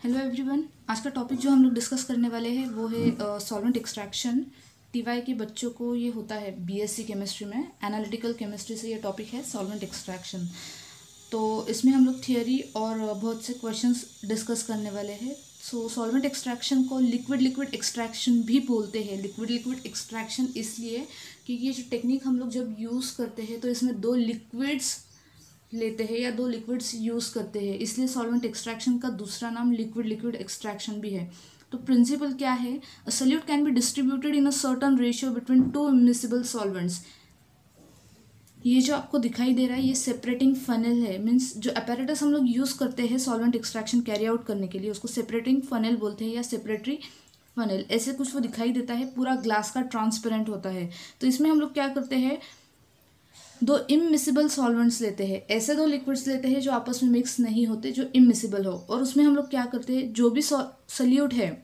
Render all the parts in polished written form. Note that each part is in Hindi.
Hello everyone. आज का टॉपिक जो हम लोग डिस्कस करने वाले हैं वो है सॉल्वेंट एक्सट्रैक्शन। टीवाई के बच्चों को ये होता है बीएससी केमिस्ट्री में, एनालिटिकल केमिस्ट्री से ये टॉपिक है सॉल्वेंट एक्सट्रैक्शन। तो इसमें हम लोग थियोरी और बहुत से क्वेश्चंस डिस्कस करने वाले हैं। सो सॉल्वेंट एक्सट्रैक्शन को लिक्विड लिक्विड एक्सट्रैक्शन भी बोलते हैं। लिक्विड लिक्विड एक्सट्रैक्शन इसलिए क्योंकि ये जो टेक्निक हम लोग जब यूज़ करते हैं तो इसमें दो लिक्विड्स लेते हैं या दो लिक्विड्स यूज़ करते हैं, इसलिए सॉल्वेंट एक्सट्रैक्शन का दूसरा नाम लिक्विड लिक्विड एक्सट्रैक्शन भी है। तो प्रिंसिपल क्या है? अ solute can be distributed in a certain ratio between two immiscible solvents. ये जो आपको दिखाई दे रहा है ये सेपरेटिंग फनल है। मीन्स जो अपैरेटस हम लोग यूज़ करते हैं सॉल्वेंट एक्सट्रैक्शन कैरी आउट करने के लिए उसको सेपरेटिंग फनल बोलते हैं या सेपरेटरी फनल, ऐसे कुछ वो दिखाई देता है। पूरा ग्लास का ट्रांसपेरेंट होता है। तो इसमें हम लोग क्या करते हैं, दो इमिसिबल सॉल्वेंट्स लेते हैं, ऐसे दो लिक्विड्स लेते हैं जो आपस में मिक्स नहीं होते, जो इमिसिबल हो। और उसमें हम लोग क्या करते हैं, जो भी सॉल्यूट है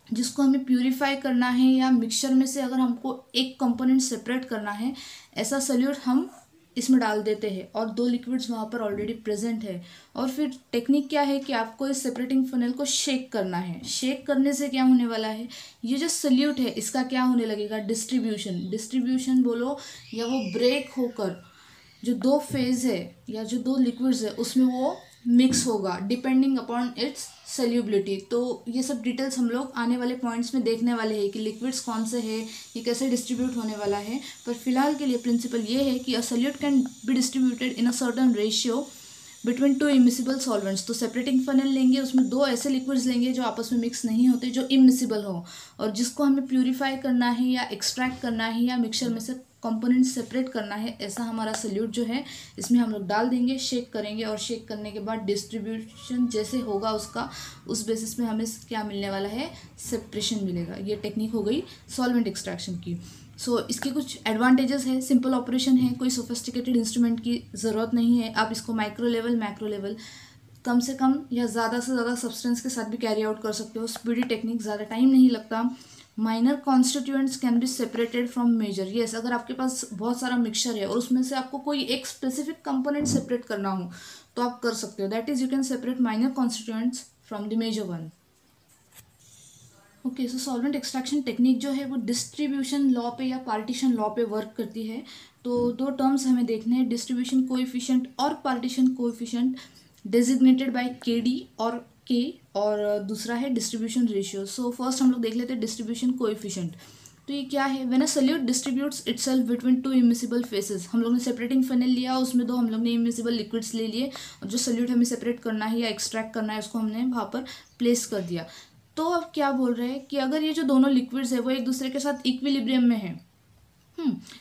जिसको हमें प्यूरिफाई करना है या मिक्सचर में से अगर हमको एक कंपोनेंट सेपरेट करना है, ऐसा सॉल्यूट हम इसमें डाल देते हैं और दो लिक्विड्स वहाँ पर ऑलरेडी प्रेजेंट है। और फिर टेक्निक क्या है कि आपको इस सेपरेटिंग फनल को शेक करना है। शेक करने से क्या होने वाला है, ये जो सॉल्यूट है इसका क्या होने लगेगा, डिस्ट्रीब्यूशन। डिस्ट्रीब्यूशन बोलो या वो ब्रेक होकर जो दो फेज है या जो दो लिक्विड्स है उसमें वो मिक्स होगा डिपेंडिंग अपॉन इट्स सॉल्युबिलिटी। तो ये सब डिटेल्स हम लोग आने वाले पॉइंट्स में देखने वाले हैं कि लिक्विड्स कौन से है, ये कैसे डिस्ट्रीब्यूट होने वाला है। पर फिलहाल के लिए प्रिंसिपल ये है कि अ solute can be distributed in a certain ratio between two immiscible solvents. तो सेपरेटिंग फनल लेंगे, उसमें दो ऐसे लिक्विड्स लेंगे जो आपस में मिक्स नहीं होते, जो इमिसिबल हो, और जिसको हमें प्यूरिफाई करना है या एक्सट्रैक्ट करना है या मिक्सचर में से कंपोनेंट सेपरेट करना है, ऐसा हमारा सॉल्यूट जो है इसमें हम लोग डाल देंगे, शेक करेंगे और शेक करने के बाद डिस्ट्रीब्यूशन जैसे होगा उसका, उस बेसिस पे हमें क्या मिलने वाला है, सेपरेशन मिलेगा। ये टेक्निक हो गई सॉल्वेंट एक्सट्रैक्शन की। इसके कुछ एडवांटेजेस है, सिंपल ऑपरेशन है, कोई सोफिस्टिकेटेड इंस्ट्रूमेंट की ज़रूरत नहीं है। आप इसको माइक्रो लेवल मैक्रो लेवल कम से कम या ज़्यादा से ज़्यादा सब्सटेंस के साथ भी कैरी आउट कर सकते हो। स्पीडी टेक्निक, ज़्यादा टाइम नहीं लगता। Minor constituents can be separated from major. Yes, अगर आपके पास बहुत सारा मिक्सचर है और उसमें से आपको कोई एक स्पेसिफिक कंपोनेंट सेपरेट करना हो तो आप कर सकते हो। That is you can separate minor constituents from the major one. Okay, so solvent extraction technique जो है वो डिस्ट्रीब्यूशन लॉ पे या पार्टीशन लॉ पे वर्क करती है। तो दो टर्म्स हमें देखने हैं, डिस्ट्रीब्यूशन कोएफिशिएंट और partition coefficient, designated by KD और के, और दूसरा है डिस्ट्रीब्यूशन रेशियो। सो फर्स्ट हम लोग देख लेते हैं डिस्ट्रीब्यूशन कोएफिशिएंट। तो ये क्या है, when a solute distributes itself between two immiscible faces. हम लोग ने सेपरेटिंग फनल लिया, उसमें दो हम लोग ने इमिसिबल लिक्विड्स ले लिए और जो सॉल्यूट हमें सेपरेट करना है या एक्सट्रैक्ट करना है उसको हमने वहाँ पर प्लेस कर दिया। तो अब क्या बोल रहे हैं कि अगर ये जो दोनों लिक्विड्स है वो एक दूसरे के साथ इक्विलिब्रियम में है,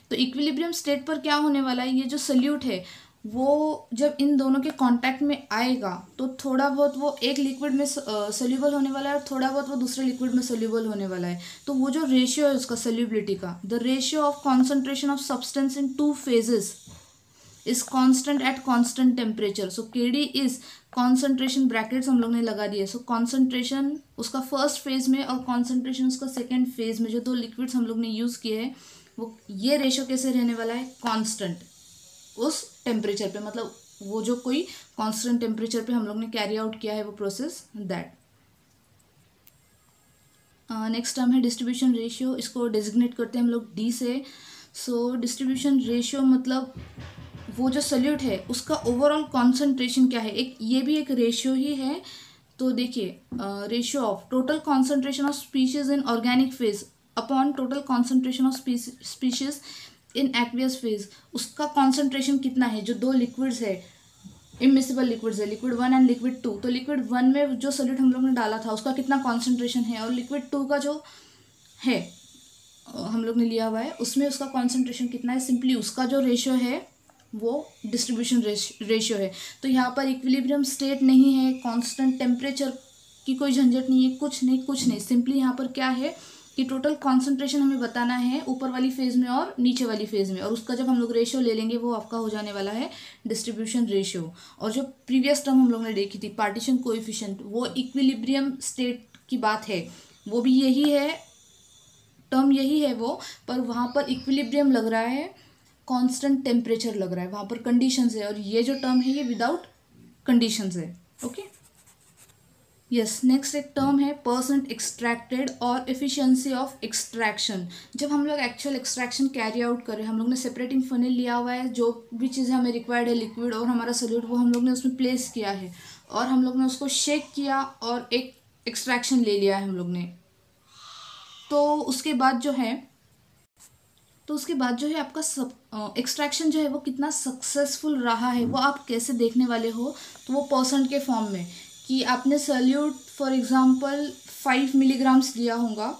तो इक्विलिब्रियम स्टेट पर क्या होने वाला है, ये जो सॉल्यूट है वो जब इन दोनों के कांटेक्ट में आएगा तो थोड़ा बहुत वो एक लिक्विड में सोल्यूबल होने वाला है और थोड़ा बहुत वो दूसरे लिक्विड में सोल्यूबल होने वाला है। तो वो जो रेशियो है उसका सोल्यूबिलिटी का, the ratio of concentration of substance in two phases is constant at constant temperature. So KD is concentration, brackets हम लोग ने लगा दिए। सो कॉन्सेंट्रेशन उसका फर्स्ट फेज में और कॉन्सेंट्रेशन उसका सेकेंड फेज में, जो दो लिक्विड्स हम लोग ने यूज़ किए हैं वो, ये रेशियो कैसे रहने वाला है, कांस्टेंट उस टेम्परेचर पे, मतलब वो जो कोई कांस्टेंट टेम्परेचर पे हम लोग ने कैरी आउट किया है वो प्रोसेस, दैट। नेक्स्ट टर्म है डिस्ट्रीब्यूशन रेशियो। इसको डेजिग्नेट करते हैं हम लोग डी से। सो डिस्ट्रीब्यूशन रेशियो मतलब वो जो सॉल्यूट है उसका ओवरऑल कॉन्सेंट्रेशन क्या है, एक ये भी एक रेशियो ही है। तो देखिए, ratio of total concentration of species in organic phase upon total concentration of species in aqueous phase, उसका कॉन्सेंट्रेशन कितना है। जो दो लिक्विड्स है, इमिसिबल लिक्विड्स है, लिक्विड 1 एंड लिक्विड 2, तो लिक्विड 1 में जो सॉल्यूट हम लोग ने डाला था उसका कितना कॉन्सेंट्रेशन है, और लिक्विड 2 का जो है हम लोग ने लिया हुआ है उसमें उसका कॉन्सेंट्रेशन कितना है, सिंपली उसका जो रेशियो है वो डिस्ट्रीब्यूशन रेशियो है। तो यहाँ पर इक्विलिब्रियम स्टेट नहीं है, कांस्टेंट टेम्परेचर की कोई झंझट नहीं है, कुछ नहीं, सिंपली यहाँ पर क्या है कि टोटल कॉन्सेंट्रेशन हमें बताना है ऊपर वाली फेज में और नीचे वाली फेज में, और उसका जब हम लोग रेशियो ले लेंगे वो आपका हो जाने वाला है डिस्ट्रीब्यूशन रेशियो। और जो प्रीवियस टर्म हम लोग ने देखी थी पार्टीशन कोएफिशिएंट, वो इक्विलिब्रियम स्टेट की बात है, वो भी यही है, टर्म यही है वो, पर वहाँ पर इक्विलिब्रियम लग रहा है, कांस्टेंट टेम्परेचर लग रहा है, वहाँ पर कंडीशंस है, और ये जो टर्म है ये विदाउट कंडीशंस है। ओके, यस, नेक्स्ट एक टर्म है परसेंट एक्सट्रैक्टेड और एफिशिएंसी ऑफ एक्सट्रैक्शन। जब हम लोग एक्चुअल एक्सट्रैक्शन कैरी आउट करें, हम लोग ने सेपरेटिंग फनल लिया हुआ है, जो भी चीज़ें हमें रिक्वायर्ड है लिक्विड और हमारा सोल्यूट, वो हम लोग ने उसमें प्लेस किया है और हम लोग ने उसको शेक किया और एक एक्सट्रैक्शन ले लिया है हम लोग ने। तो उसके बाद जो है आपका सब एक्सट्रैक्शन जो है वो कितना सक्सेसफुल रहा है वो आप कैसे देखने वाले हो, तो वो परसेंट के फॉर्म में कि आपने सल्यूट फॉर एग्जांपल 5 मिलीग्राम्स लिया होगा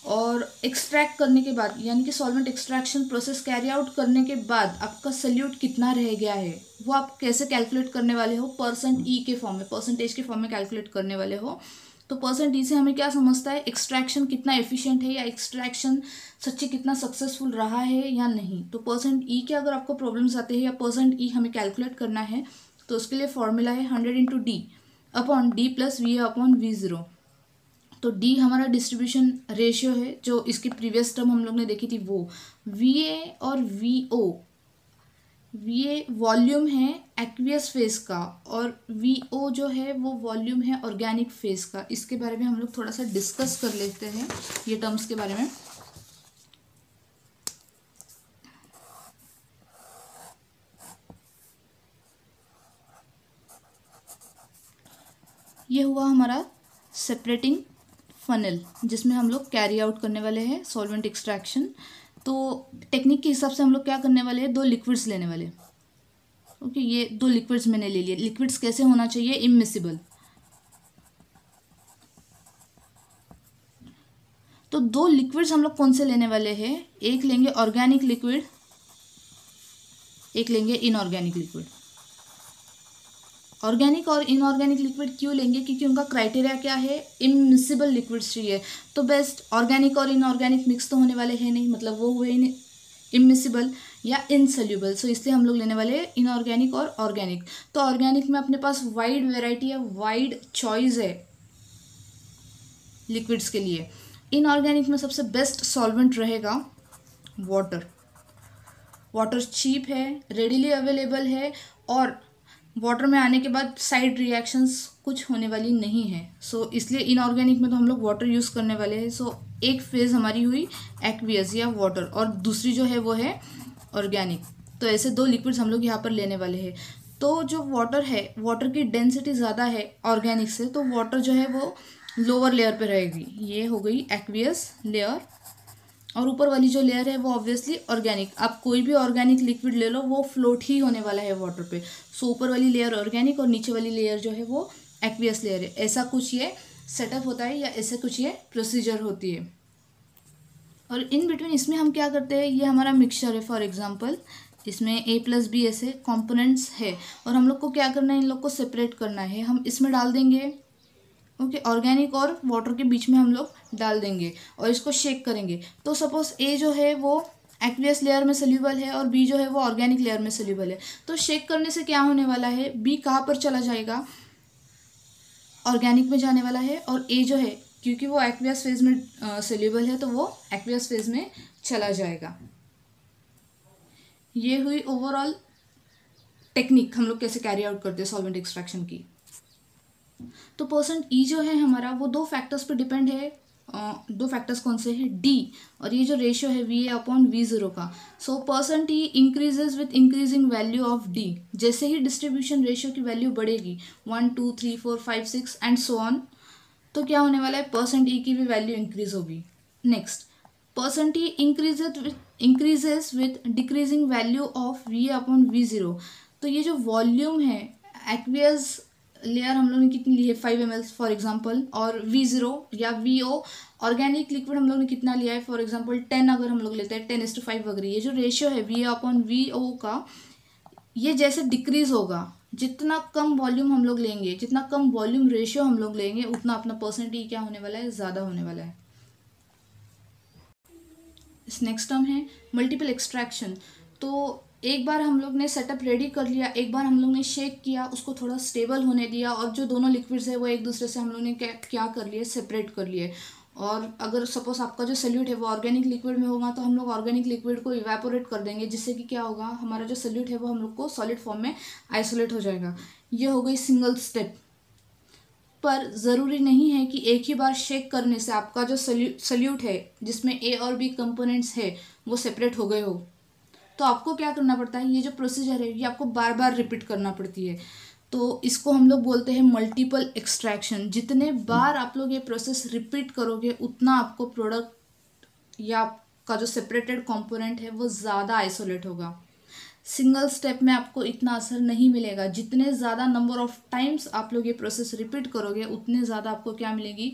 और एक्सट्रैक्ट करने के बाद यानी कि solvent extraction process carry out करने के बाद आपका सल्यूट कितना रह गया है वो आप कैसे कैलकुलेट करने वाले हो, परसेंट ई के फॉर्म में, परसेंटेज के फॉर्म में कैलकुलेट करने वाले हो। तो परसेंट ई से हमें क्या समझता है, एक्सट्रैक्शन कितना एफिशिएंट है या एक्सट्रैक्शन सच्ची कितना सक्सेसफुल रहा है या नहीं। तो परसेंट ई के अगर आपको प्रॉब्लम्स आते हैं या परसेंट ई हमें कैलकुलेट करना है तो उसके लिए फॉर्मूला है 100 into d upon d plus v upon we zero. तो डी हमारा डिस्ट्रीब्यूशन रेशियो है, जो इसकी प्रीवियस टर्म हम लोग ने देखी थी वो। वी ए और v o, v a volume है एक्वियस फेज का और वी ओ जो है वो वॉल्यूम है ऑर्गेनिक फेज का। इसके बारे में हम लोग थोड़ा सा डिस्कस कर लेते हैं ये टर्म्स के बारे में। ये हुआ हमारा सेपरेटिंग फनल जिसमें हम लोग कैरी आउट करने वाले हैं सॉल्वेंट एक्सट्रैक्शन। तो टेक्निक के हिसाब से हम लोग क्या करने वाले हैं, दो लिक्विड्स लेने वाले। ओके, ये दो लिक्विड्स मैंने ले लिए। लिक्विड्स कैसे होना चाहिए, इमिसिबल। तो दो लिक्विड्स हम लोग कौन से लेने वाले हैं, एक लेंगे ऑर्गेनिक लिक्विड, एक लेंगे इनऑर्गेनिक लिक्विड। ऑर्गेनिक और इनऑर्गेनिक लिक्विड क्यों लेंगे, क्योंकि उनका क्राइटेरिया क्या है, इमिसिबल लिक्विड्स चाहिए। तो बेस्ट ऑर्गेनिक और इनऑर्गेनिक मिक्स तो होने वाले हैं नहीं, मतलब वो हुए इमिसिबल या इनसोल्यूबल। सो इसलिए हम लोग लेने वाले हैं इनऑर्गेनिक और ऑर्गेनिक। तो ऑर्गेनिक में अपने पास वाइड वेराइटी है, वाइड चॉइस है लिक्विड्स के लिए। इनऑर्गेनिक में सबसे बेस्ट सॉल्वेंट रहेगा वाटर। वाटर चीप है, रेडिली अवेलेबल है और वाटर में आने के बाद साइड रिएक्शंस कुछ होने वाली नहीं है। सो इसलिए इनऑर्गेनिक में तो हम लोग वाटर यूज़ करने वाले हैं। सो एक फेज़ हमारी हुई एक्वियस या वाटर और दूसरी जो है वो है ऑर्गेनिक। तो ऐसे दो लिक्विड्स हम लोग यहाँ पर लेने वाले हैं। तो जो वाटर है, वाटर की डेंसिटी ज़्यादा है ऑर्गेनिक से, तो वाटर जो है वो लोअर लेयर पे रहेगी। ये हो गई एक्वियस लेयर और ऊपर वाली जो लेयर है वो ऑब्वियसली ऑर्गेनिक। आप कोई भी ऑर्गेनिक लिक्विड ले लो वो फ्लोट ही होने वाला है वाटर पे। सो ऊपर वाली लेयर ऑर्गेनिक और नीचे वाली लेयर जो है वो एक्वियस लेयर है। ऐसा कुछ ये सेटअप होता है या ऐसे कुछ ये प्रोसीजर होती है। और इन बिटवीन इसमें हम क्या करते हैं, ये हमारा मिक्सचर है। फॉर एग्जांपल इसमें ए प्लस बी ऐसे कॉम्पोनेंट्स है और हम लोग को क्या करना है, इन लोग को सेपरेट करना है। हम इसमें डाल देंगे ओके, ऑर्गेनिक और वाटर के बीच में हम लोग डाल देंगे और इसको शेक करेंगे। तो सपोज ए जो है वो एक्वियस लेयर में सोल्यूबल है और बी जो है वो ऑर्गेनिक लेयर में सोल्यूबल है। तो शेक करने से क्या होने वाला है, बी कहाँ पर चला जाएगा, ऑर्गेनिक में जाने वाला है और ए जो है क्योंकि वो एक्वियस फेज में सोल्यूबल है तो वो एक्वियस फेज में चला जाएगा। ये हुई ओवरऑल टेक्निक हम लोग कैसे कैरी आउट करते हैं सॉल्वेंट एक्सट्रैक्शन की। तो परसेंट ई जो है हमारा वो दो फैक्टर्स पे डिपेंड है। दो फैक्टर्स कौन से हैं, डी और ये जो रेशियो है V A upon we zero का। So percent E increases with increasing value of D. जैसे ही डिस्ट्रीब्यूशन रेशियो की वैल्यू बढ़ेगी 1 2 3 4 5 6 एंड सो ऑन, तो क्या होने वाला है, परसेंट ई की भी वैल्यू इंक्रीज होगी। Next, percent E increases with decreasing value of v upon we zero. तो ये जो वॉल्यूम है, एक्वियस लेयर हम लोग ने कितनी ली है 5 ml फॉर एग्जांपल, और वी ज़ीरो या वी ओ ऑर्गेनिक लिक्विड हम लोग ने कितना लिया है, फॉर एग्जांपल 10 अगर हम लोग लेते हैं 10:5 वगैरह। ये जो रेशियो है वी अपॉन वी ओ का, ये जैसे डिक्रीज होगा, जितना कम वॉल्यूम हम लोग लेंगे, जितना कम वॉल्यूम रेशियो हम लोग लेंगे, उतना अपना परसेंट ई क्या होने वाला है, ज़्यादा होने वाला है। इस नेक्स्ट टर्म है मल्टीपल एक्सट्रैक्शन। तो एक बार हम लोग ने सेटअप रेडी कर लिया, एक बार हम लोग ने शेक किया, उसको थोड़ा स्टेबल होने दिया और जो दोनों लिक्विड्स है वो एक दूसरे से हम लोग ने क्या कर लिए, सेपरेट कर लिए। और अगर सपोज आपका जो सोल्यूट है वो ऑर्गेनिक लिक्विड में होगा तो हम लोग ऑर्गेनिक लिक्विड को इवेपोरेट कर देंगे, जिससे कि क्या होगा, हमारा जो सोल्यूट है वो हम लोग को सॉलिड फॉर्म में आइसोलेट हो जाएगा। ये हो गई सिंगल स्टेप। पर ज़रूरी नहीं है कि एक ही बार शेक करने से आपका जो सल्यूट है जिसमें ए और बी कंपोनेंट्स है वो सेपरेट हो गए हो। तो आपको क्या करना पड़ता है, ये जो प्रोसीजर है ये आपको बार बार रिपीट करना पड़ती है। तो इसको हम लोग बोलते हैं मल्टीपल एक्सट्रैक्शन। जितने बार आप लोग ये प्रोसेस रिपीट करोगे उतना आपको प्रोडक्ट या आपका जो सेपरेटेड कंपोनेंट है वो ज़्यादा आइसोलेट होगा। सिंगल स्टेप में आपको इतना असर नहीं मिलेगा। जितने ज़्यादा नंबर ऑफ टाइम्स आप लोग ये प्रोसेस रिपीट करोगे उतने ज़्यादा आपको क्या मिलेगी,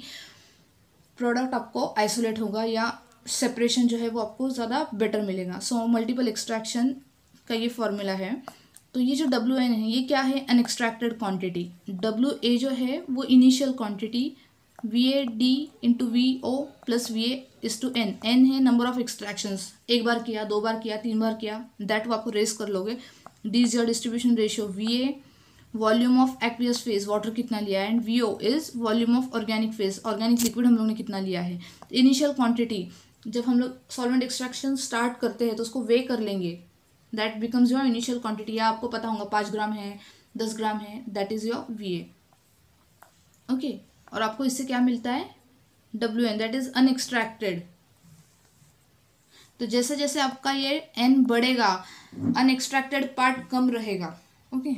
प्रोडक्ट आपको आइसोलेट होगा या सेपरेशन जो है वो आपको ज़्यादा बेटर मिलेगा। सो मल्टीपल एक्सट्रैक्शन का ये फॉर्मूला है। तो ये जो WN है ये क्या है, अनएक्सट्रैक्टेड क्वांटिटी। WA जो है वो initial quantity, VAD into VO plus VA is to N। N है नंबर ऑफ एक्सट्रैक्शंस, एक बार किया, 2 बार किया, 3 बार किया, दैट वो आपको रेस कर लोगे। D is your distribution ratio. VA volume of aqueous phase, water कितना लिया है, and VO is volume of organic phase, organic liquid हम लोग ने कितना लिया है। इनिशियल क्वांटिटी, जब हम लोग सॉल्वेंट एक्सट्रैक्शन स्टार्ट करते हैं तो उसको वे कर लेंगे, that becomes your initial quantity. या आपको पता होगा 5 ग्राम है, 10 ग्राम है, that is your VA। Okay, और आपको इससे क्या मिलता है, WN, दैट इज अनएक्सट्रैक्टेड। तो जैसे जैसे आपका ये N बढ़ेगा अनएक्सट्रैक्टेड पार्ट कम रहेगा। ओके,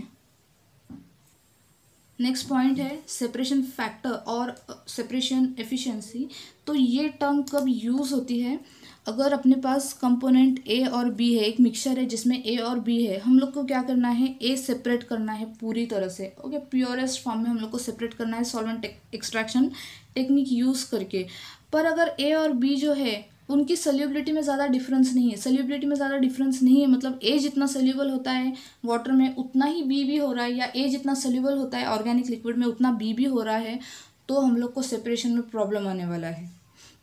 नेक्स्ट पॉइंट है सेपरेशन फैक्टर और सेपरेशन एफिशिएंसी। तो ये टर्म कब यूज़ होती है, अगर अपने पास कंपोनेंट A और B है, एक मिक्सचर है जिसमें A और B है, हम लोग को क्या करना है, A सेपरेट करना है पूरी तरह से। ओके, प्योरेस्ट फॉर्म में हम लोग को सेपरेट करना है सॉल्वेंट एक्सट्रैक्शन टेक्निक यूज़ करके। पर अगर A और B जो है उनकी सल्यूबिलिटी में ज़्यादा डिफरेंस नहीं है, सल्यूबिलिटी में ज़्यादा डिफरेंस नहीं है, मतलब A जितना सल्यूबल होता है वाटर में उतना ही B भी हो रहा है, या A जितना सल्यूबल होता है ऑर्गेनिक लिक्विड में उतना B भी हो रहा है, तो हम लोग को सेपरेशन में प्रॉब्लम आने वाला है।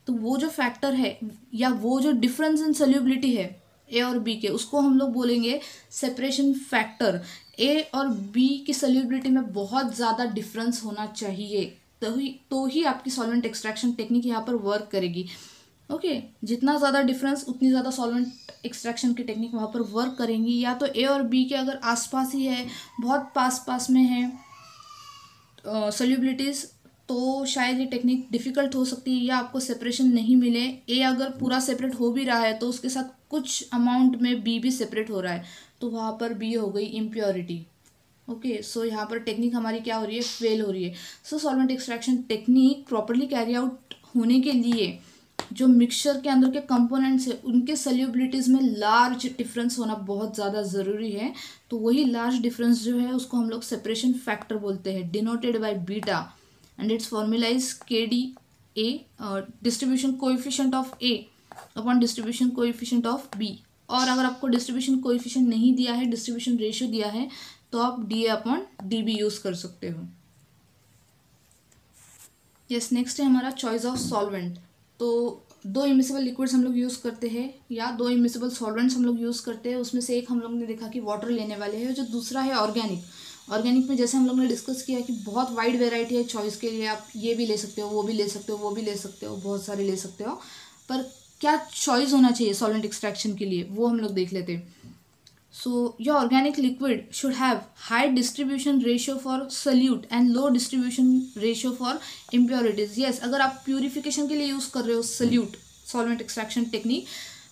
तो वो जो फैक्टर है या वो जो डिफरेंस इन सल्यूबिलिटी है A और B के, उसको हम लोग बोलेंगे सेपरेशन फैक्टर। A और B की सल्यूबिलिटी में बहुत ज़्यादा डिफरेंस होना चाहिए, तो ही आपकी सॉल्वेंट एक्सट्रैक्शन टेक्निक यहाँ पर वर्क करेगी। ओके, जितना ज़्यादा डिफरेंस उतनी ज़्यादा सॉल्वेंट एक्सट्रैक्शन की टेक्निक वहाँ पर वर्क करेंगी। या तो A और B के अगर आसपास ही है, बहुत पास में है सल्यूबिलिटीज़, तो शायद ये टेक्निक डिफ़िकल्ट हो सकती है या आपको सेपरेशन नहीं मिले। A अगर पूरा सेपरेट हो भी रहा है तो उसके साथ कुछ अमाउंट में B भी सेपरेट हो रहा है, तो वहाँ पर B हो गई इम्प्योरिटी। ओके, सो यहाँ पर टेक्निक हमारी क्या हो रही है, फेल हो रही है। So solvent extraction technique properly carry out होने के लिए जो मिक्सचर के अंदर के कंपोनेंट्स है उनके सल्यूबिलिटीज़ में लार्ज डिफरेंस होना बहुत ज़्यादा ज़रूरी है। तो वही लार्ज डिफरेंस जो है उसको हम लोग सेपरेशन फैक्टर बोलते हैं, denoted by beta, and it's formula is KDA, distribution coefficient of A upon distribution coefficient of B। और अगर आपको डिस्ट्रीब्यूशन कोएफिशिएंट नहीं दिया है, डिस्ट्रीब्यूशन रेशियो दिया है, तो आप DA अपॉन DB यूज़ कर सकते हो। यस, नेक्स्ट है हमारा चॉइस ऑफ सॉल्वेंट। तो 2 इमिसिबल लिक्विड्स हम लोग यूज़ करते हैं या 2 इमिसिबल सॉल्वेंट्स हम लोग यूज़ करते हैं। उसमें से एक हम लोग ने देखा कि वाटर लेने वाले हैं, जो दूसरा है ऑर्गेनिक में जैसे हम लोग ने डिस्कस किया कि बहुत वाइड वेराइटी है चॉइस के लिए, आप ये भी ले सकते हो, वो भी ले सकते हो, वो भी ले सकते हो, बहुत सारे ले सकते हो। पर क्या चॉइस होना चाहिए सॉल्वेंट एक्सट्रैक्शन के लिए, वो हम लोग देख लेते हैं। So your organic liquid should have high distribution ratio for solute and low distribution ratio for impurities. Yes, अगर आप प्यूरिफिकेशन के लिए यूज़ कर रहे हो solute solvent extraction टेक्निक,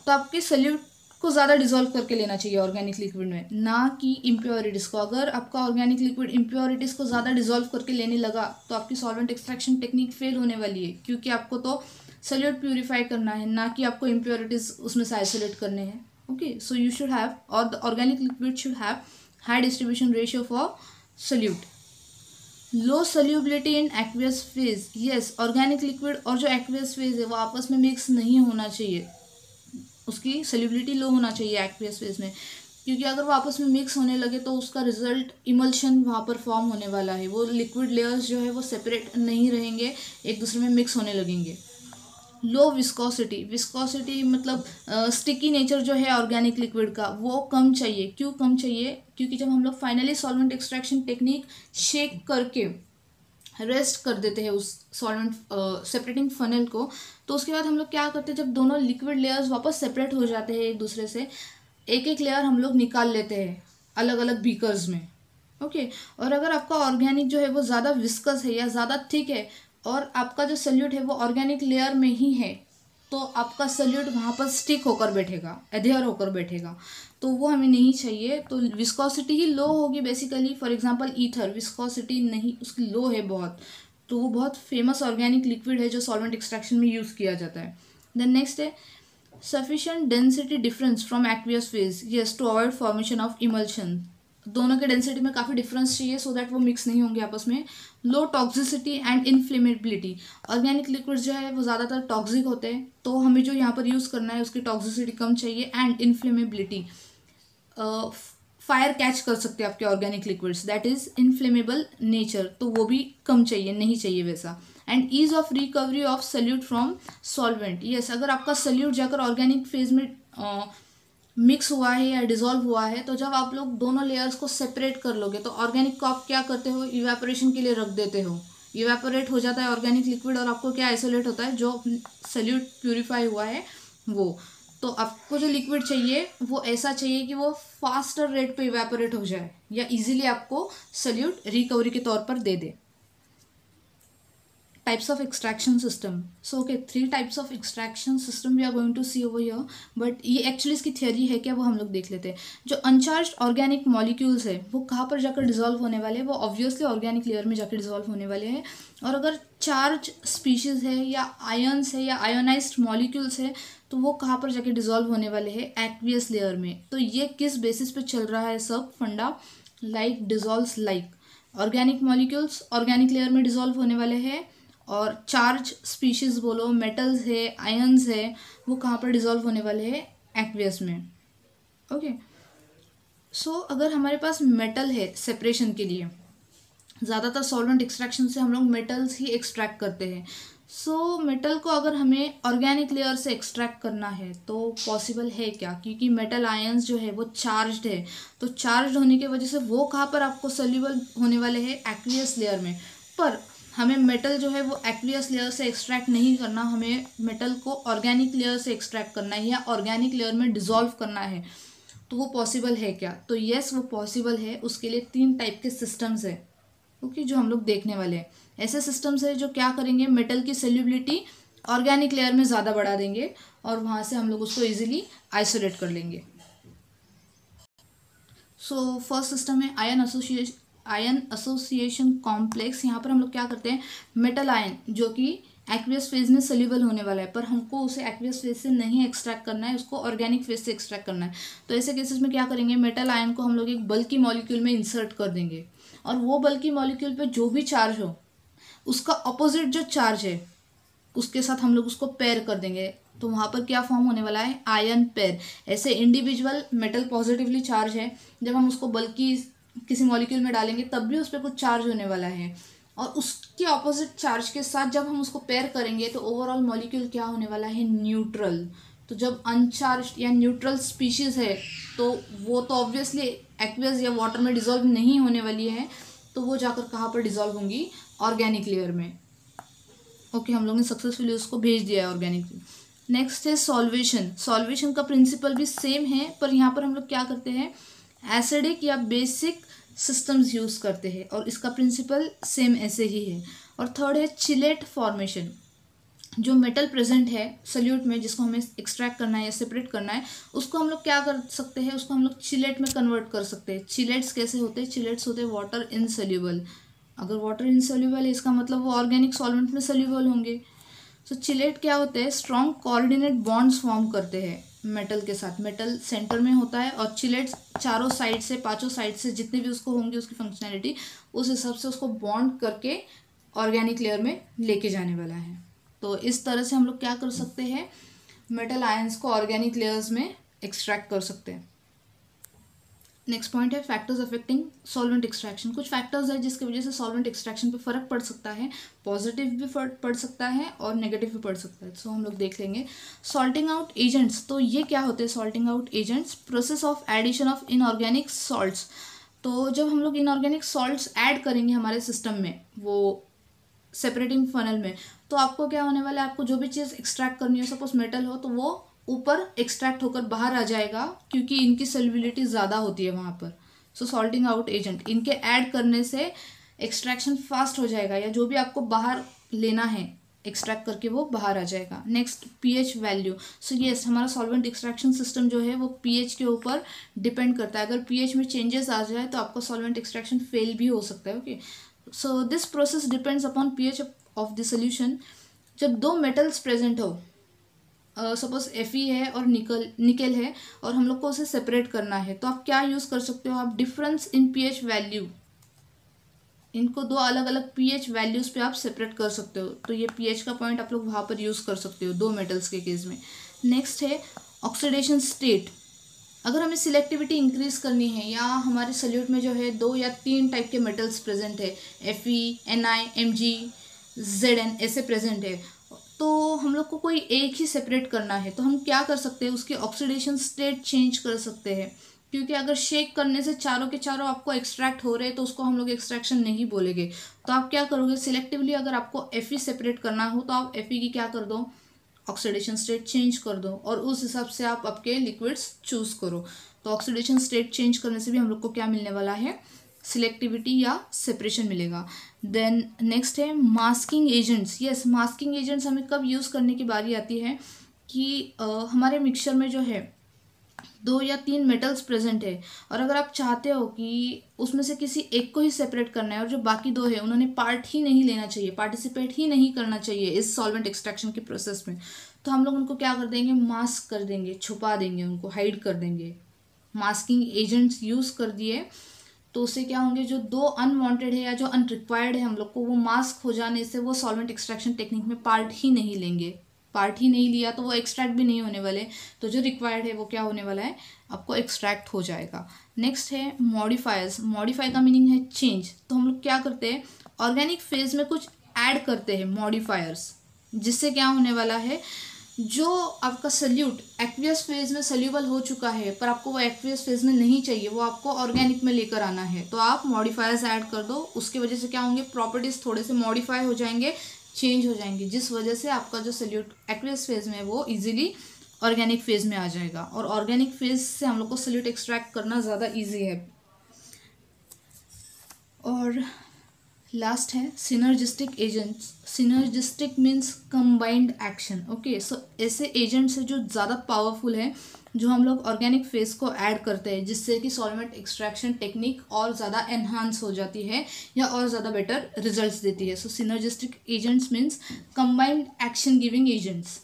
तो आपके solute को ज़्यादा डिजोल्व करके लेना चाहिए ऑर्गेनिक लिक्विड में, ना कि इम्प्योरिटीज़ को। अगर आपका ऑर्गेनिक लिक्विड इम्प्योरिटीज़ को ज़्यादा डिजोल्व करके लेने लगा तो आपकी सॉल्वेंट एक्सट्रैक्शन टेक्निक फेल होने वाली है, क्योंकि आपको तो सल्यूट प्यूरिफाई करना है, ना कि आपको इम्प्योरिटीज़ उसमें से आइसोलेट करने हैं। Okay, so you should have, or the organic liquid should have high distribution ratio for solute. Low solubility in aqueous phase. Yes, organic liquid और जो aqueous phase है वो आपस में मिक्स नहीं होना चाहिए, उसकी solubility लो होना चाहिए aqueous phase में, क्योंकि अगर वो आपस में मिक्स होने लगे तो उसका रिजल्ट इमल्शन वहाँ पर फॉर्म होने वाला है। वो लिक्विड लेयर्स जो है वो सेपरेट नहीं रहेंगे, एक दूसरे में मिक्स होने लगेंगे। लो विस्कोसिटी मतलब स्टिकी नेचर जो है ऑर्गेनिक लिक्विड का वो कम चाहिए। क्यों कम चाहिए, क्योंकि जब हम लोग finally solvent extraction technique shake करके रेस्ट कर देते हैं उस सॉल्वेंट सेपरेटिंग फनल को, तो उसके बाद हम लोग क्या करते हैं, जब दोनों लिक्विड लेयर्स वापस सेपरेट हो जाते हैं एक दूसरे से, एक एक लेयर हम लोग निकाल लेते हैं अलग अलग बीकर्स में। ओके। और अगर आपका ऑर्गेनिक जो है वो ज़्यादा विस्कस है या ज़्यादा थिक है और आपका जो सल्यूट है वो ऑर्गेनिक लेयर में ही है, तो आपका सल्यूट वहाँ पर स्टिक होकर बैठेगा, एडहेयर होकर बैठेगा, तो वो हमें नहीं चाहिए। तो विस्कोसिटी ही लो होगी basically. For example ether, viscosity नहीं उसकी लो है बहुत, तो वो बहुत फेमस ऑर्गेनिक लिक्विड है जो सॉल्वेंट एक्सट्रैक्शन में यूज़ किया जाता है। देन नेक्स्ट है sufficient density difference from aqueous phase, yes, to avoid formation of emulsion. दोनों के डेंसिटी में काफ़ी डिफरेंस चाहिए सो दैट वो मिक्स नहीं होंगे आपस में। लो टॉक्सिसिटी एंड इन्फ्लेमेबिलिटी, ऑर्गेनिक लिक्विड जो है वो ज़्यादातर टॉक्सिक होते हैं, तो हमें जो यहाँ पर यूज़ करना है उसकी टॉक्सिसिटी कम चाहिए। एंड इन्फ्लेमेबिलिटी, फायर कैच कर सकते हैं आपके organic liquids, that is inflammable nature, तो वो भी कम चाहिए, नहीं चाहिए वैसा। And ease of recovery of solute from solvent, yes, अगर आपका सल्यूट जाकर ऑर्गेनिक फेज में मिक्स हुआ है या डिजोल्व हुआ है, तो जब आप लोग दोनों लेयर्स को सेपरेट कर लोगे तो ऑर्गेनिक को आप क्या करते हो, इवेपोरेशन के लिए रख देते हो, इवेपोरेट हो जाता है ऑर्गेनिक लिक्विड और आपको क्या आइसोलेट होता है, जो सल्यूट प्यूरिफाई हुआ है वो। तो आपको जो लिक्विड चाहिए वो ऐसा चाहिए कि वो फास्टर रेट पे इवेपोरेट हो जाए या इजीली आपको सल्यूट रिकवरी के तौर पर दे दे। types of extraction system, so okay, 3 types of extraction system we are going to see over here, but ये actually इसकी theory है क्या वो हम लोग देख लेते हैं। जो uncharged organic molecules है वो कहाँ पर जाकर डिजोल्व होने वाले हैं, वो ऑब्वियसली ऑर्गेनिक लेयर में जाकर डिजोल्व होने वाले हैं। और अगर चार्ज स्पीशीज है या आयन्स है या आयोनाइज्ड मॉलिक्यूल्स है तो वो कहाँ पर जाके डिजोल्व होने वाले हैं, एक्वियस लेयर में। तो ये किस बेसिस पे चल रहा है सब फंडा, like dissolves like, organic molecules organic layer में डिजोल्व होने वाले हैं, और चार्ज स्पीशीज बोलो, मेटल्स है, आयन्स है, वो कहाँ पर डिजोल्व होने वाले हैं, एक्वियस में। ओके, सो अगर हमारे पास मेटल है सेपरेशन के लिए, ज़्यादातर सॉल्वेंट एक्सट्रैक्शन से हम लोग मेटल्स ही एक्सट्रैक्ट करते हैं। सो मेटल को अगर हमें ऑर्गेनिक लेयर से एक्सट्रैक्ट करना है तो पॉसिबल है क्या, क्योंकि मेटल आयंस जो है वो चार्ज्ड है, तो चार्ज होने की वजह से वो कहाँ पर आपको सोल्यूबल होने वाले हैं, एक्वियस लेयर में। पर हमें मेटल जो है वो एक्वियस लेयर से एक्सट्रैक्ट नहीं करना, हमें मेटल को ऑर्गेनिक लेयर से एक्सट्रैक्ट करना है या ऑर्गेनिक लेयर में डिजोल्व करना है, तो वो पॉसिबल है क्या? तो यस, वो पॉसिबल है। उसके लिए 3 टाइप के सिस्टम्स है, ओके, जो हम लोग देखने वाले हैं। ऐसे सिस्टम्स है जो क्या करेंगे, मेटल की सोल्यूबिलिटी ऑर्गेनिक लेयर में ज़्यादा बढ़ा देंगे और वहाँ से हम लोग उसको इजीली आइसोलेट कर लेंगे। सो फर्स्ट सिस्टम है आयन एसोसिएशन कॉम्प्लेक्स। यहाँ पर हम लोग क्या करते हैं, मेटल आयन जो कि एक्वियस फेज में सोल्यूबल होने वाला है, पर हमको उसे एक्वियस फेज से नहीं एक्सट्रैक्ट करना है, उसको ऑर्गेनिक फेज से एक्सट्रैक्ट करना है। तो ऐसे केसेस में क्या करेंगे, मेटल आयन को हम लोग एक बल्की मॉलिक्यूल में इंसर्ट कर देंगे और वो बल्की मॉलिक्यूल पे जो भी चार्ज हो उसका अपोजिट जो चार्ज है उसके साथ हम लोग उसको पेयर कर देंगे। तो वहाँ पर क्या फॉर्म होने वाला है, आयन पेयर। ऐसे इंडिविजुअल मेटल पॉजिटिवली चार्ज है, जब हम उसको बल्कि किसी मॉलिक्यूल में डालेंगे तब भी उस पर कुछ चार्ज होने वाला है, और उसके ऑपोजिट चार्ज के साथ जब हम उसको पेयर करेंगे तो ओवरऑल मॉलिक्यूल क्या होने वाला है, न्यूट्रल। तो जब अनचार्ज या न्यूट्रल स्पीशीज है तो वो तो ऑब्वियसली एक्वियस या वाटर में डिजोल्व नहीं होने वाली है, तो वो जाकर कहाँ पर डिजोल्व होंगी, ऑर्गेनिक लेयर में। ओके, हम लोगों ने सक्सेसफुली उसको भेज दिया है ऑर्गेनिक। नेक्स्ट है सॉल्वेशन। सॉल्वेशन का प्रिंसिपल भी सेम है, पर यहाँ पर हम लोग क्या करते हैं, एसिडिक या बेसिक सिस्टम्स यूज़ करते हैं और इसका प्रिंसिपल सेम ऐसे ही है। और थर्ड है चिलेट फॉर्मेशन। जो मेटल प्रेजेंट है सल्यूट में जिसको हमें एक्सट्रैक्ट करना है या सेपरेट करना है, उसको हम लोग क्या कर सकते हैं, उसको हम लोग चिलेट में कन्वर्ट कर सकते हैं। चिलेट्स कैसे होते हैं, चिलेट्स होते हैं वाटर इनसोल्यूबल। अगर वाटर इनसोल्यूबल है इसका मतलब वो ऑर्गेनिक सॉल्वेंट में सोल्यूबल होंगे। सो चिलेट क्या होते हैं, स्ट्रॉन्ग कोऑर्डिनेट बॉन्ड्स फॉर्म करते हैं मेटल के साथ। मेटल सेंटर में होता है और चिलेट्स चारों साइड से, पांचों साइड से जितने भी उसको होंगे उसकी फंक्शनैलिटी, उस हिसाब से उसको बॉन्ड करके ऑर्गेनिक लेयर में लेके जाने वाला है। तो इस तरह से हम लोग क्या कर सकते हैं, मेटल आयंस को ऑर्गेनिक लेयर्स में एक्सट्रैक्ट कर सकते हैं। नेक्स्ट पॉइंट है फैक्टर्स अफेक्टिंग सॉल्वेंट एक्सट्रैक्शन। कुछ फैक्टर्स है जिसकी वजह से सॉल्वेंट एक्सट्रैक्शन पे फर्क पड़ सकता है, पॉजिटिव भी फर्क पड़ सकता है और नेगेटिव भी पड़ सकता है। सो हम लोग देख लेंगे सॉल्टिंग आउट एजेंट्स। तो ये क्या होते हैं salting out agents, process of addition of inorganic salts. तो जब हम लोग इनऑर्गेनिक सॉल्ट्स ऐड करेंगे हमारे सिस्टम में, वो सेपरेटिंग फनल में, तो आपको क्या होने वाला है, आपको जो भी चीज़ एक्सट्रैक्ट करनी हो, सपोज मेटल हो, तो वो ऊपर एक्सट्रैक्ट होकर बाहर आ जाएगा क्योंकि इनकी सोल्युबिलिटी ज़्यादा होती है वहाँ पर। सो सॉल्टिंग आउट एजेंट, इनके ऐड करने से एक्सट्रैक्शन फास्ट हो जाएगा, या जो भी आपको बाहर लेना है एक्सट्रैक्ट करके वो बाहर आ जाएगा। Next pH value. So yes, हमारा सॉल्वेंट एक्सट्रैक्शन सिस्टम जो है वो पीएच के ऊपर डिपेंड करता है। अगर पीएच में चेंजेस आ जाए तो आपका सॉल्वेंट एक्सट्रैक्शन फेल भी हो सकता है। Okay, so this process depends upon pH of the solution. जब दो मेटल्स प्रेजेंट हो, सपोज Fe है और निकल है, और हम लोग को उसे सेपरेट करना है, तो आप क्या यूज़ कर सकते हो, आप डिफरेंस इन पीएच वैल्यू, इनको दो अलग अलग पीएच वैल्यूज़ पे आप सेपरेट कर सकते हो। तो ये पीएच का पॉइंट आप लोग वहाँ पर यूज़ कर सकते हो दो मेटल्स के केस में। नेक्स्ट है ऑक्सीडेशन स्टेट। अगर हमें सिलेक्टिविटी इंक्रीज करनी है, या हमारे सल्यूट में जो है 2 या 3 टाइप के मेटल्स प्रेजेंट है, Fe, Ni, Mg, Zn ऐसे प्रेजेंट है, तो हम लोग को कोई एक ही सेपरेट करना है, तो हम क्या कर सकते हैं, उसकी ऑक्सीडेशन स्टेट चेंज कर सकते हैं। क्योंकि अगर शेक करने से चारों के चारों आपको एक्सट्रैक्ट हो रहे हैं तो उसको हम लोग एक्सट्रैक्शन नहीं बोलेंगे। तो आप क्या करोगे, सिलेक्टिवली अगर आपको Fe सेपरेट करना हो तो आप Fe की क्या कर दो, ऑक्सीडेशन स्टेट चेंज कर दो, और उस हिसाब से आप आपके लिक्विड्स चूज करो। तो ऑक्सीडेशन स्टेट चेंज करने से भी हम लोग को क्या मिलने वाला है, सिलेक्टिविटी या सेपरेशन मिलेगा। देन नेक्स्ट है masking agents. Yes, masking agents हमें कब यूज़ करने की बारी आती है कि हमारे मिक्सचर में जो है 2 या 3 मेटल्स प्रेजेंट है, और अगर आप चाहते हो कि उसमें से किसी एक को ही सेपरेट करना है, और जो बाकी 2 है उन्होंने पार्ट ही नहीं लेना चाहिए, पार्टिसिपेट ही नहीं करना चाहिए इस सॉल्वेंट एक्सट्रैक्शन के प्रोसेस में, तो हम लोग उनको क्या कर देंगे, मास्क कर देंगे, छुपा देंगे, उनको हाइड कर देंगे। मास्किंग एजेंट्स यूज़ कर दिए तो उससे क्या होंगे, जो 2 अनवांटेड है या जो अनरिक्वायर्ड है हम लोग को, वो मास्क हो जाने से वो सॉल्वेंट एक्सट्रैक्शन टेक्निक में पार्ट ही नहीं लेंगे। पार्ट ही नहीं लिया तो वो एक्सट्रैक्ट भी नहीं होने वाले, तो जो रिक्वायर्ड है वो क्या होने वाला है, आपको एक्सट्रैक्ट हो जाएगा। नेक्स्ट है मॉडिफायर्स। मॉडिफाई का मीनिंग है चेंज। तो हम लोग क्या करते हैं, ऑर्गेनिक फेज में कुछ ऐड करते हैं मॉडिफायर्स, जिससे क्या होने वाला है, जो आपका सल्यूट एक्वियस फेज में सल्यूबल हो चुका है पर आपको वो एक्वियस फेज में नहीं चाहिए, वो आपको ऑर्गेनिक में लेकर आना है, तो आप मॉडिफायर्स ऐड कर दो। उसकी वजह से क्या होंगे, प्रॉपर्टीज थोड़े से मॉडिफाई हो जाएंगे, चेंज हो जाएंगे, जिस वजह से आपका जो सल्यूट एक्वियस फेज में है वो इजीली ऑर्गेनिक फेज में आ जाएगा, और ऑर्गेनिक फेज से हम लोग को सल्यूट एक्सट्रैक्ट करना ज़्यादा ईजी है। और लास्ट है synergistic agents. Synergistic means combined action. Okay, so ऐसे एजेंट्स है जो ज़्यादा पावरफुल है, जो हम लोग ऑर्गेनिक फेज को ऐड करते हैं, जिससे कि सॉल्वेंट एक्सट्रैक्शन टेक्निक और ज़्यादा एनहांस हो जाती है या और ज़्यादा बेटर रिजल्ट्स देती है। So synergistic agents means combined action giving agents.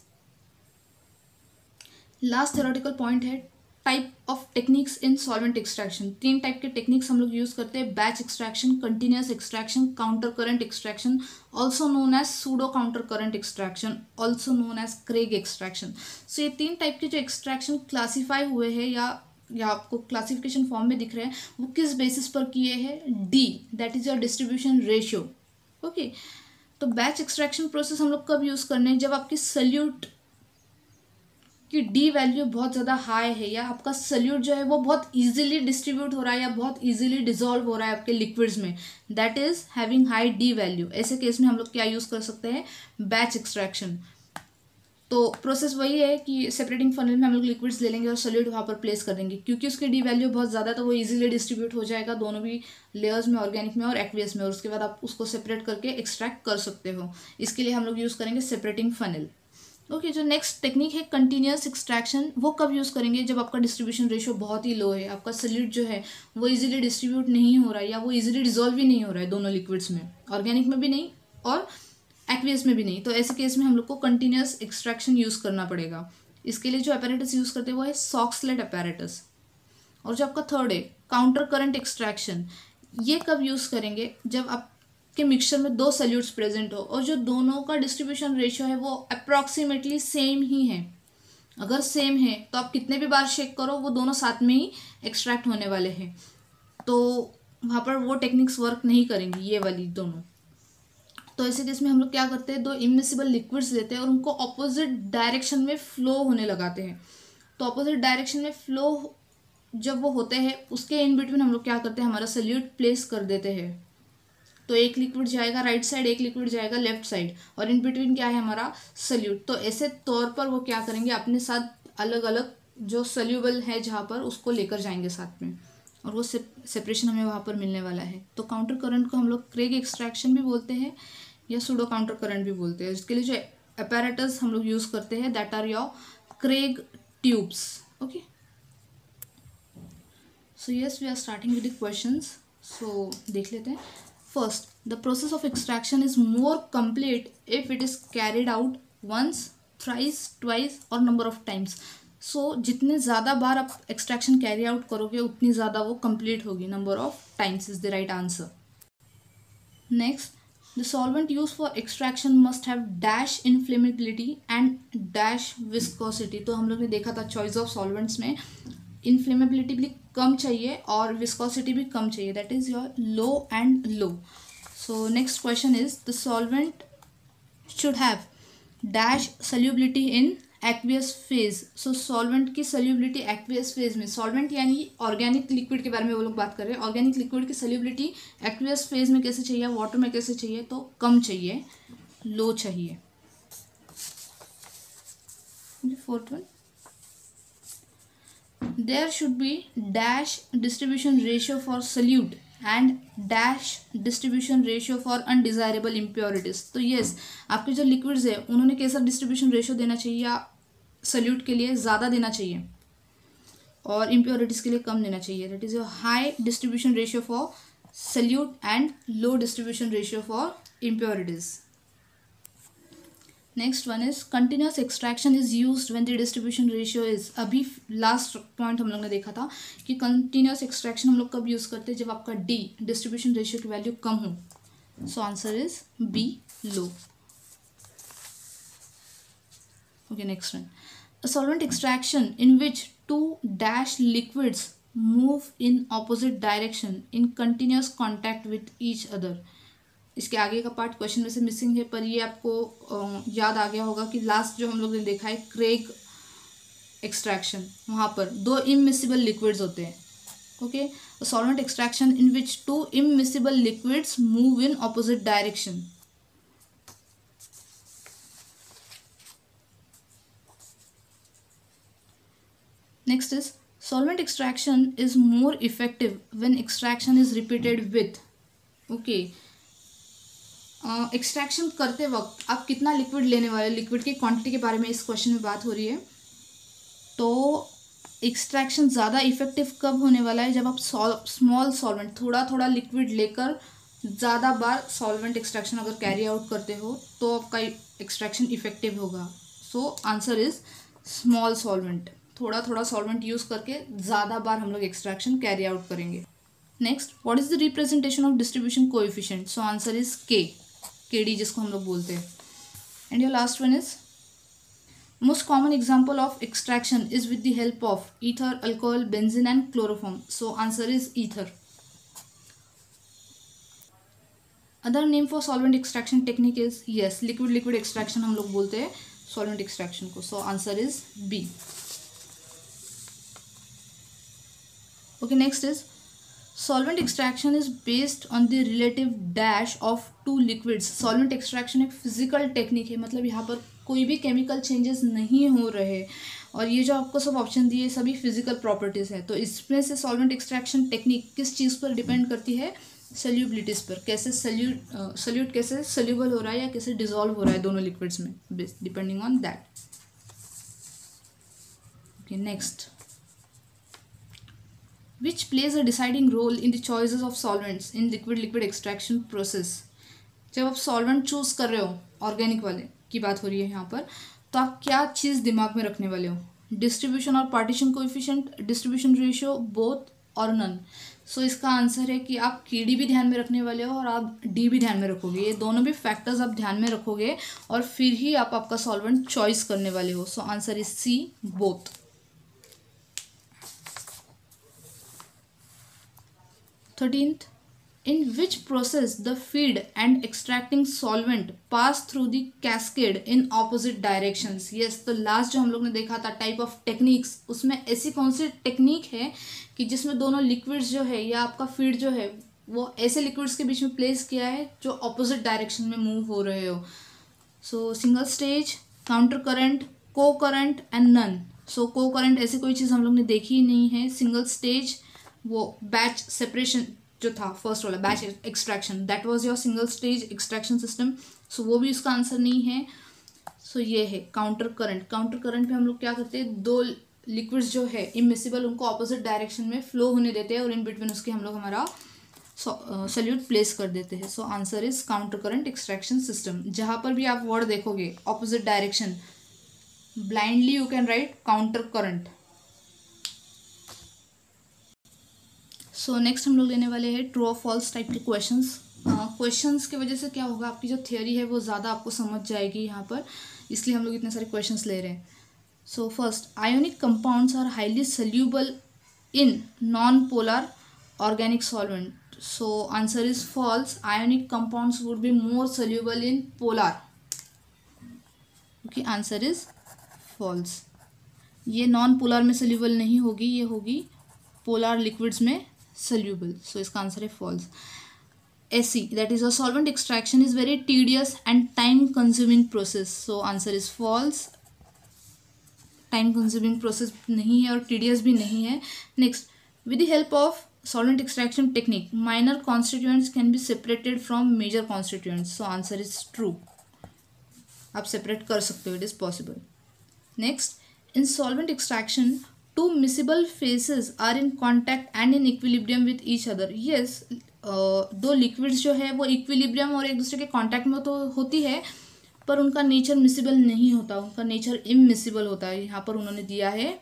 Last theoretical point है type of techniques in solvent extraction. 3 type के टेक्निक्स हम लोग यूज़ करते हैं, batch extraction, continuous extraction, counter current extraction, also known as pseudo counter current extraction, also known as Craig extraction. So ये 3 टाइप के जो एक्सट्रैक्शन क्लासीफाई हुए हैं या आपको क्लासिफिकेशन फॉर्म में दिख रहे हैं, वो किस बेसिस पर किए हैं, D, that is your distribution ratio. Okay, तो बैच एक्सट्रैक्शन प्रोसेस हम लोग कब यूज़ करने हैं, जब आपकी सल्यूट कि डी वैल्यू बहुत ज़्यादा हाई है, या आपका सल्यूट जो है वो बहुत इजीली डिस्ट्रीब्यूट हो रहा है या बहुत इजीली डिसॉल्व हो रहा है आपके लिक्विड्स में, that is having high D value. ऐसे केस में हम लोग क्या यूज़ कर सकते हैं, बैच एक्सट्रैक्शन। तो प्रोसेस वही है कि सेपरेटिंग फनल में हम लोग लिक्विड्स ले लेंगे और सॉल्यूट वहाँ पर प्लेस कर देंगे, क्योंकि उसकी डी वैल्यू बहुत ज़्यादा, तो वो इजीली डिस्ट्रीब्यूट हो जाएगा दोनों भी लेयर्स में, ऑर्गेनिक में और एक्वियस में, और उसके बाद आप उसको सेपरेट करके एक्सट्रैक्ट कर सकते हो। इसके लिए हम लोग यूज़ करेंगे सेपरेटिंग फनल। ओके, जो नेक्स्ट टेक्निक है कंटिन्यूस एक्सट्रैक्शन, वो कब यूज़ करेंगे, जब आपका डिस्ट्रीब्यूशन रेशियो बहुत ही लो है, आपका सल्यूट जो है वो इजीली डिस्ट्रीब्यूट नहीं हो रहा है, या वो इजीली डिजॉल्व भी नहीं हो रहा है दोनों लिक्विड्स में, ऑर्गेनिक में भी नहीं और एक्वियस में भी नहीं। तो ऐसे केस में हम लोग को कंटिन्यूस एक्सट्रैक्शन यूज़ करना पड़ेगा। इसके लिए जो अपैरेटस यूज़ करते हैं वो है सॉक्सलेट अपैरेटस। और जो आपका थर्ड है काउंटर करंट एक्सट्रैक्शन, ये कब यूज़ करेंगे, जब आप के मिक्सचर में 2 सल्यूट्स प्रेजेंट हो और जो दोनों का डिस्ट्रीब्यूशन रेशियो है वो अप्रॉक्सीमेटली सेम ही है। अगर सेम है तो आप कितने भी बार शेक करो वो दोनों साथ में ही एक्सट्रैक्ट होने वाले हैं, तो वहाँ पर वो टेक्निक्स वर्क नहीं करेंगी, ये वाली दोनों। तो ऐसे केस में हम लोग क्या करते हैं, 2 इमिसिबल लिक्विड्स लेते हैं और उनको ऑपोजिट डायरेक्शन में फ्लो होने लगाते हैं। तो ऑपोजिट डायरेक्शन में फ्लो जब वो होते हैं, उसके इन बिटवीन हम लोग क्या करते हैं, हमारा सल्यूट प्लेस कर देते हैं। तो एक लिक्विड जाएगा राइट साइड, एक लिक्विड जाएगा लेफ्ट साइड, और इन बिटवीन क्या है हमारा सल्यूट। तो ऐसे तौर पर वो क्या करेंगे, अपने साथ अलग अलग जो सल्यूबल है जहाँ पर, उसको लेकर जाएंगे साथ में। और वो सेपरेशन हमें वहाँ पर मिलने वाला है। तो काउंटर करंट को हम लोग क्रेग एक्सट्रैक्शन भी बोलते हैं या सूडो काउंटर करंट भी बोलते हैं। इसके लिए जो अपैरेटस हम लोग यूज़ करते हैं that are your Craig tubes. Okay, so yes we are starting with the questions. So देख लेते हैं। First, the process of extraction is more complete if it is carried out once, thrice, twice और नंबर ऑफ टाइम्स। सो जितने ज़्यादा बार आप एक्सट्रैक्शन कैरी आउट करोगे उतनी ज़्यादा वो कंप्लीट होगी। Number of times is the right answer. Next, the solvent used for extraction must have dash inflammability and dash viscosity। तो हम लोग ने देखा था चॉइस ऑफ सॉल्वेंट्स में इन्फ्लेमेबिलिटी भी कम चाहिए और विस्कोसिटी भी कम चाहिए, that is your low and low. So next question is the solvent should have dash solubility in aqueous phase. So solvent की सल्यूबिलिटी एक्वियस फेज में, सॉल्वेंट यानी ऑर्गेनिक लिक्विड के बारे में वो लोग बात कर रहे हैं। ऑर्गेनिक लिक्विड की सल्यूबिलिटी एक्वियस फेज में कैसे चाहिए, वाटर में कैसे चाहिए, तो कम चाहिए, लो चाहिए। Fourth one, there should be dash distribution ratio for solute and dash distribution ratio for undesirable impurities. तो येस, आपके जो लिक्विड्स है उन्होंने कैसा डिस्ट्रीब्यूशन रेशियो देना चाहिए, या सल्यूट के लिए ज़्यादा देना चाहिए और इम्प्योरिटीज़ के लिए कम देना चाहिए। That is your high distribution ratio for solute and low distribution ratio for impurities. Next one is continuous extraction is used when the distribution ratio is. अभी लास्ट पॉइंट हम लोग ने देखा था कि कंटिन्यूस एक्सट्रैक्शन हम लोग कब यूज़ करते हैं, जब आपका डी डिस्ट्रीब्यूशन रेशियो की वैल्यू कम हो। So answer is b, low. Okay, next one, a solvent extraction in which two dash liquids move in opposite direction in continuous contact with each other। इसके आगे का पार्ट क्वेश्चन में से मिसिंग है, पर ये आपको याद आ गया होगा कि लास्ट जो हम लोग ने देखा है क्रेग एक्सट्रैक्शन, वहाँ पर दो इममिसिबल लिक्विड्स होते हैं। Okay, solvent extraction in which two immiscible liquids move in opposite direction. Next is solvent extraction is more effective when extraction is repeated with। okay, extraction करते वक्त आप कितना लिक्विड लेने वाले, लिक्विड की क्वांटिटी के बारे में इस क्वेश्चन में बात हो रही है। तो एक्सट्रैक्शन ज़्यादा इफेक्टिव कब होने वाला है, जब आप स्मॉल सॉल्वेंट थोड़ा थोड़ा लिक्विड लेकर ज़्यादा बार सॉल्वेंट एक्सट्रैक्शन अगर कैरी आउट करते हो तो आपका एक्सट्रैक्शन इफेक्टिव होगा। सो आंसर इज स्मॉल सॉल्वेंट, थोड़ा थोड़ा सॉल्वेंट यूज़ करके ज़्यादा बार हम लोग एक्सट्रैक्शन कैरी आउट करेंगे। Next, what is the representation of distribution coefficient. So answer is के डी, जिसको हम लोग बोलते हैं। And your last one is most common example of extraction is with the help of ether, alcohol, benzene and chloroform. So answer is ether. Other name for solvent extraction technique is, yes, liquid liquid extraction हम लोग बोलते हैं सॉल्वेंट एक्सट्रैक्शन को। So answer is b. Okay, next is solvent extraction is based on the relative dash of two liquids। solvent extraction एक physical technique है, मतलब यहाँ पर कोई भी chemical changes नहीं हो रहे और ये जो आपको सब ऑप्शन दिए सभी physical properties है। तो इसमें से solvent extraction technique किस चीज़ पर डिपेंड करती है, सल्यूबिलिटीज़ पर, कैसे सल्यूट कैसे सल्यूबल हो रहा है या कैसे डिजॉल्व हो रहा है दोनों लिक्विड्स में, depending on that. Okay, next, which plays a deciding role in the choices of solvents in liquid extraction process। जब आप सॉल्वेंट चूज़ कर रहे हो, ऑर्गेनिक वाले की बात हो रही है यहाँ पर, तो आप क्या चीज़ दिमाग में रखने वाले हो, डिस्ट्रीब्यूशन और partition coefficient, distribution ratio, both और नन। सो इसका आंसर है कि आप के डी भी ध्यान में रखने वाले हो और आप डी भी ध्यान में रखोगे। ये दोनों भी फैक्टर्स आप ध्यान में रखोगे और फिर ही आप आपका सॉल्वेंट चॉइस करने वाले हो। So answer is c, both. 13th, in which process the feed and extracting solvent pass through the cascade in opposite directions। yes, तो लास्ट जो हम लोग ने देखा था टाइप ऑफ टेक्निक्स, उसमें ऐसी कौन सी टेक्निक है कि जिसमें दोनों लिक्विड्स जो है या आपका फीड जो है वो ऐसे लिक्विड्स के बीच में प्लेस किया है जो ऑपोजिट डायरेक्शन में मूव हो रहे हो। सो सिंगल स्टेज, काउंटर करंट, को करंट एंड नन। सो को करंट ऐसी कोई चीज़ हम लोग ने देखी ही नहीं है। सिंगल स्टेज, वो बैच सेपरेशन जो था फर्स्ट वाला batch extraction, that was your single stage extraction system, so वो भी इसका आंसर नहीं है। सो ये है काउंटर करंट। काउंटर करंट में हम लोग क्या करते हैं, दो लिक्विड्स जो है इमिसिबल उनको ऑपोजिट डायरेक्शन में फ्लो होने देते हैं और इन बिटवीन उसके हम लोग हमारा सॉल्यूट प्लेस कर देते हैं। सो answer is counter current extraction system. जहाँ पर भी आप वर्ड देखोगे opposite direction, blindly you can write counter current. So next हम लोग लेने वाले हैं ट्रू और फॉल्स टाइप के क्वेश्चंस। क्वेश्चंस की वजह से क्या होगा, आपकी जो थियोरी है वो ज़्यादा आपको समझ जाएगी यहाँ पर, इसलिए हम लोग इतने सारे क्वेश्चंस ले रहे हैं। So first, ionic compounds are highly soluble in non polar organic solvent. So answer is false. Ionic compounds would be more soluble in polar. Okay, answer is false. ये नॉन पोलर में सोल्यूबल नहीं होगी, ये होगी पोलर लिक्विड्स में सोल्यूबल। सो इसका आंसर है false. SE, that is a solvent extraction is very tedious and time consuming process. So answer is false. Time consuming process नहीं है और tedious भी नहीं है। Next, with the help of solvent extraction technique minor constituents can be separated from major constituents. So answer is true. आप separate कर सकते हो, it is possible. Next, in solvent extraction two miscible phases are in contact and in equilibrium with each other. Yes, दो liquids जो है वो equilibrium और एक दूसरे के contact में तो होती है, पर उनका नेचर मिसिबल नहीं होता, उनका नेचर इमिसिबल होता है। यहाँ पर उन्होंने दिया है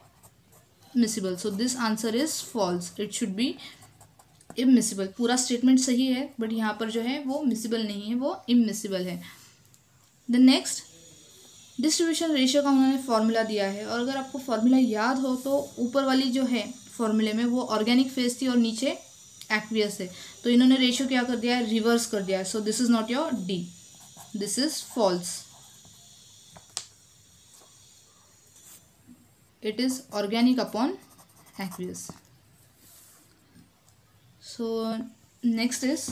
miscible. So this answer is false, it should be immiscible. पूरा स्टेटमेंट सही है बट यहाँ पर जो है वो मिसिबल नहीं है, वो इमिसिबल है। द नेक्स्ट, डिस्ट्रीब्यूशन रेशियो का उन्होंने फॉर्मूला दिया है, और अगर आपको फॉर्मूला याद हो तो ऊपर वाली जो है फॉर्मूले में वो ऑर्गेनिक फेज थी और नीचे एक्वियस है, तो इन्होंने रेशियो क्या कर दिया है, रिवर्स कर दिया है। So this is not your d, this is false. It is organic upon aqueous. So next is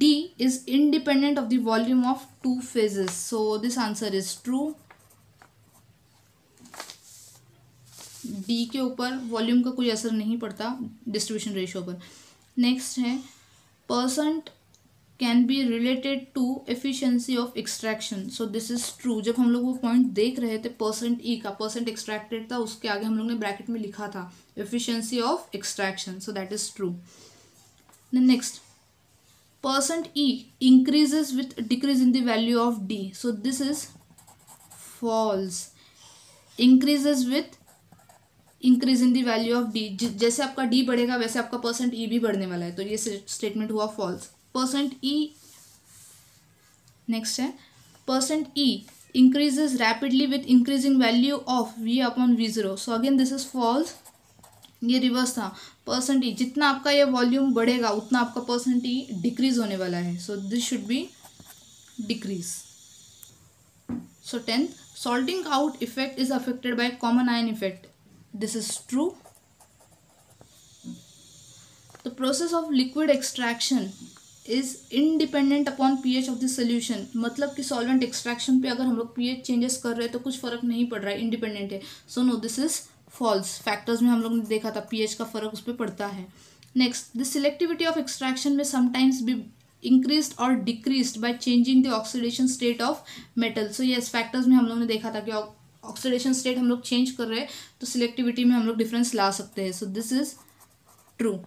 D is independent of the volume of two phases. So this answer is true. D के ऊपर वॉल्यूम का कोई असर नहीं पड़ता डिस्ट्रीब्यूशन रेशियो पर। नेक्स्ट है percent can be related to efficiency of extraction. So this is true. जब हम लोग वो पॉइंट देख रहे थे परसेंट ई का, परसेंट एक्सट्रैक्टेड था, उसके आगे हम लोग ने ब्रैकेट में लिखा था efficiency of extraction. So that is true. Next, percent E increases with decrease in the value of d. So this is false. Increases with increase in the value of D, जैसे आपका डी बढ़ेगा वैसे आपका परसेंट ई भी बढ़ने वाला है, तो ये स्टेटमेंट हुआ फॉल्स। परसेंट ई, नेक्स्ट है percent E increases rapidly with increasing value of v upon v zero. So again this is false, ये रिवर्स था। परसेंट ई, जितना आपका ये वॉल्यूम बढ़ेगा उतना आपका परसेंट ई डिक्रीज होने वाला है। So this should be decrease. So 10th, salting out effect is affected by common ion effect. This is true. The process of liquid extraction is independent upon pH of the solution. मतलब कि सॉल्वेंट एक्सट्रैक्शन पे अगर हम लोग pH चेंजेस कर रहे हैं तो कुछ फर्क नहीं पड़ रहा है, इंडिपेंडेंट है। So no, this is false. Factors में हम लोग ने देखा था pH का फर्क उस पर पड़ता है। Next, the selectivity of extraction में समटाइम्स बी इंक्रीज्ड और decreased by changing the oxidation state of metal. So yes, factors में हम लोग ने देखा था कि ऑक्सीडेशन स्टेट हम लोग चेंज कर रहे हैं तो सिलेक्टिविटी में हम लोग डिफरेंस ला सकते हैं। सो this is true.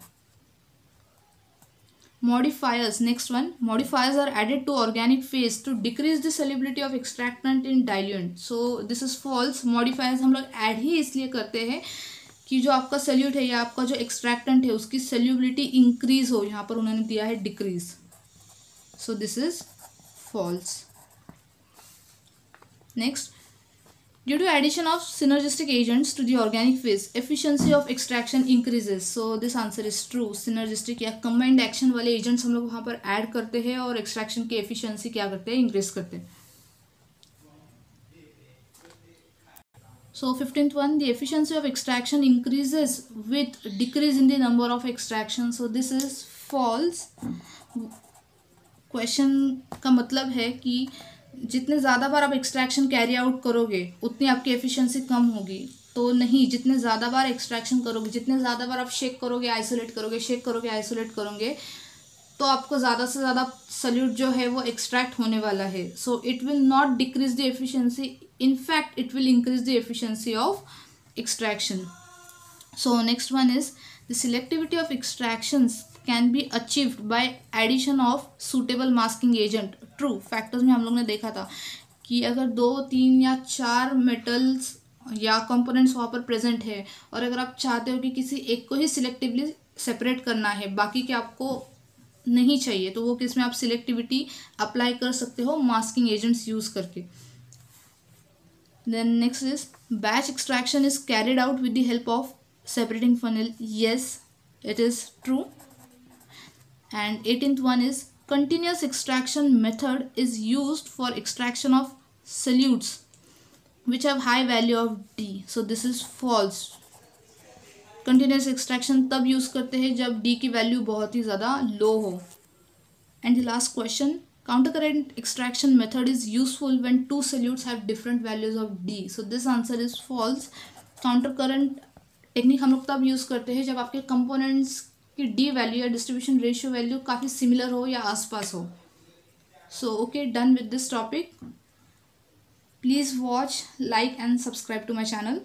Modifiers, next one, modifiers are added to organic phase to decrease the solubility of extractant in diluent. So this is false. Modifiers हम लोग ऐड ही इसलिए करते हैं कि जो आपका सल्यूट है या आपका जो एक्सट्रैक्टेंट है उसकी सल्यूबिलिटी इंक्रीज हो, यहाँ पर उन्होंने दिया है decrease. So this is false. Next, due to addition of synergistic agents to the organic phase, efficiency of extraction increases. So this answer is true. Synergistic या combined action वाले agents हम लोग वहाँ पर add करते हैं और extraction की efficiency क्या करते हैं, increase करते हैं। So 15th one, the efficiency of extraction increases with decrease in the number of extractions. So this is false. Question का मतलब है कि जितने ज़्यादा बार आप एक्सट्रैक्शन कैरी आउट करोगे उतनी आपकी एफिशिएंसी कम होगी। तो नहीं, जितने ज़्यादा बार एक्सट्रैक्शन करोगे, जितने ज़्यादा बार आप शेक करोगे आइसोलेट करोगे, शेक करोगे आइसोलेट करोगे, तो आपको ज़्यादा से ज़्यादा सल्यूट जो है वो एक्सट्रैक्ट होने वाला है. So it will not decrease the efficiency, in fact it will increase the efficiency of extraction. So next one is the selectivity of extractions can be achieved by addition of suitable masking agent. True, factors में हम लोग ने देखा था कि अगर 2, 3 या 4 मेटल्स या कंपोनेंट्स वहाँ पर प्रेजेंट है और अगर आप चाहते हो कि किसी एक को ही सिलेक्टिवली सेपरेट करना है, बाकी के आपको नहीं चाहिए, तो वो केस में आप सिलेक्टिविटी अप्लाई कर सकते हो मास्किंग एजेंट्स यूज़ करके. Then next is batch extraction is carried out with the help of separating funnel. Yes, it is true. And 18th one is continuous extraction method is used for extraction of solutes which have high value of D. So this is false. Continuous extraction तब यूज़ करते हैं जब D की वैल्यू बहुत ही ज़्यादा लो हो. And the last question, countercurrent extraction method is useful when two solutes have different values of D. So this answer is false. Countercurrent technique हम लोग तब यूज़ करते हैं जब आपके कंपोनेंट्स की D वैल्यू या डिस्ट्रीब्यूशन रेशियो वैल्यू काफ़ी सिमिलर हो या आसपास हो. So okay, done with this topic. Please watch, like and subscribe to my channel.